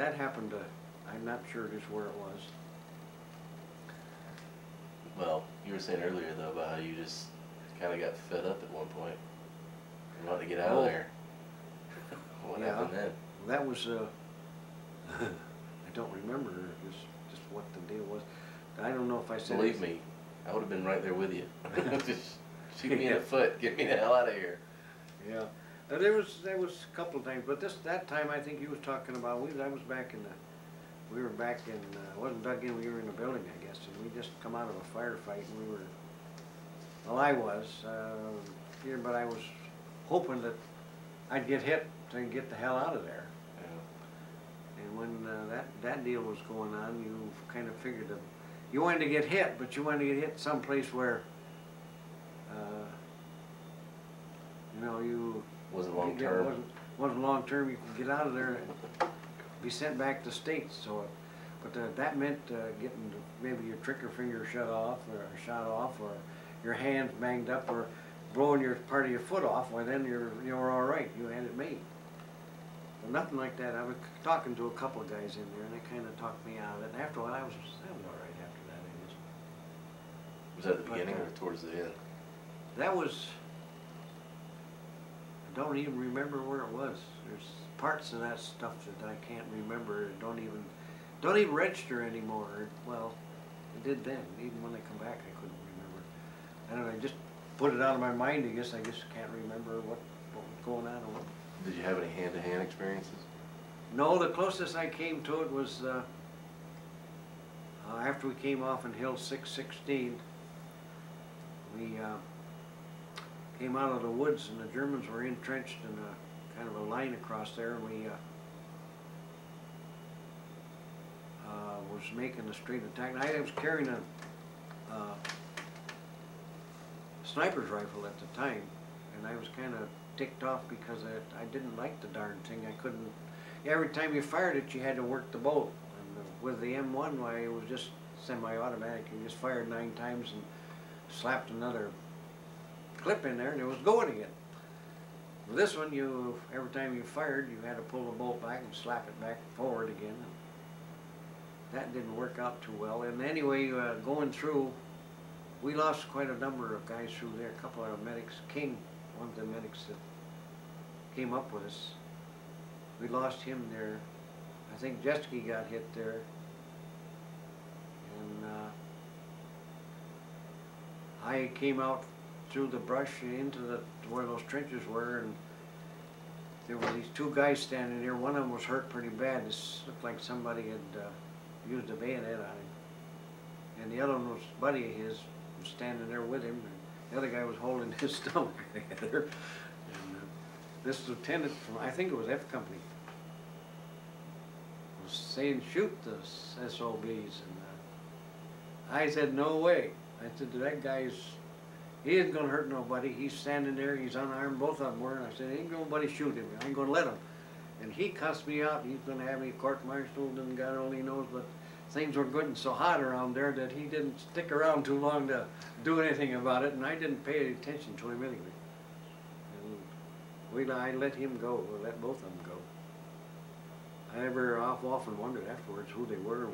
that happened to, I'm not sure just where it was. Well, you were saying earlier though about how you just kind of got fed up at one point and wanted to get out of there. What happened then? That was, I don't remember just what the deal was. I don't know if I said. Believe me, I would have been right there with you. Just shoot me in the foot, get me the hell out of here. Yeah, there was a couple of times, but that time I think you was talking about. I was back in the. We were back in. Wasn't dug in. We were in a building, I guess, and we just come out of a firefight, and we were. Well, I was here, but I was hoping that I'd get hit to get the hell out of there. Yeah. And when that deal was going on, you kind of figured that you wanted to get hit, but you wanted to get hit someplace where. You know, you wasn't long term. Wasn't long term. You could get out of there and be sent back to states. So, but that meant getting maybe your trigger finger shut off or shot off, or your hands banged up, or blowing your part of your foot off. Well, then you were all right. You had it made. But nothing like that. I was talking to a couple of guys in there, and they kind of talked me out of it. And after a while, I was all right after that. I guess. Was that the beginning or towards the end? That was. I don't even remember where it was. There's parts of that stuff that I can't remember. Don't even register anymore. Well, it did then. Even when they come back, I couldn't remember. I don't know. I just put it out of my mind. I just can't remember what was going on. Or what. Did you have any hand-to-hand experiences? No, the closest I came to it was after we came off in Hill 616. We came out of the woods, and the Germans were entrenched in a kind of a line across there, and we was making a straight attack. And I was carrying a sniper's rifle at the time, and I was kind of ticked off because I didn't like the darn thing. I couldn't. Every time you fired it, you had to work the bolt. And with the M1, why, it was just semi-automatic. You just fired 9 times and slapped another clip in there, and it was going again. With this one, every time you fired, you had to pull the bolt back and slap it back forward again. That didn't work out too well. And anyway, going through, we lost quite a number of guys through there. A couple of medics, King, one of the medics that came up with us, we lost him there. I think Jetski got hit there. And I came out through the brush into where those trenches were, and there were these 2 guys standing there. One of them was hurt pretty bad. This looked like somebody had used a bayonet on him. And the other one was a buddy of his, was standing there with him, and the other guy was holding his stomach together. And this lieutenant from, I think it was F Company, was saying, "Shoot the SOBs." And I said, "No way." I said, "That guy's, he isn't going to hurt nobody. He's standing there, he's unarmed, both of them were." And I said, "Ain't nobody shoot him. I ain't going to let him." And he cussed me out. He's going to have me court-martialed, and God only knows. But things were getting so hot around there that he didn't stick around too long to do anything about it, and I didn't pay any attention to him anyway. And I let him go, or let both of them go. I never often wondered afterwards who they were,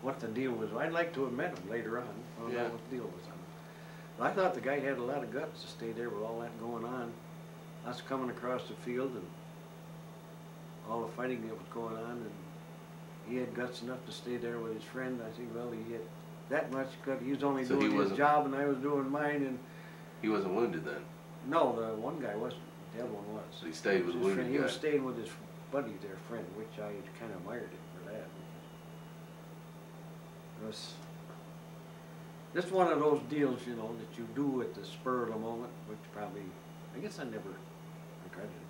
what the deal was. I'd like to have met them later on. I don't know what the deal was on them. But I thought the guy had a lot of guts to stay there with all that going on. Us coming across the field and all the fighting that was going on, and he had guts enough to stay there with his friend. I think, well, he had that much because he was only doing his job and I was doing mine. And he wasn't wounded then? No, the one guy wasn't. The other one was. So he stayed with the wounded guy? He was staying with his buddy, their friend, which I kind of admired him for that. It was just one of those deals, you know, that you do at the spur of the moment, which probably, I guess I never regretted it.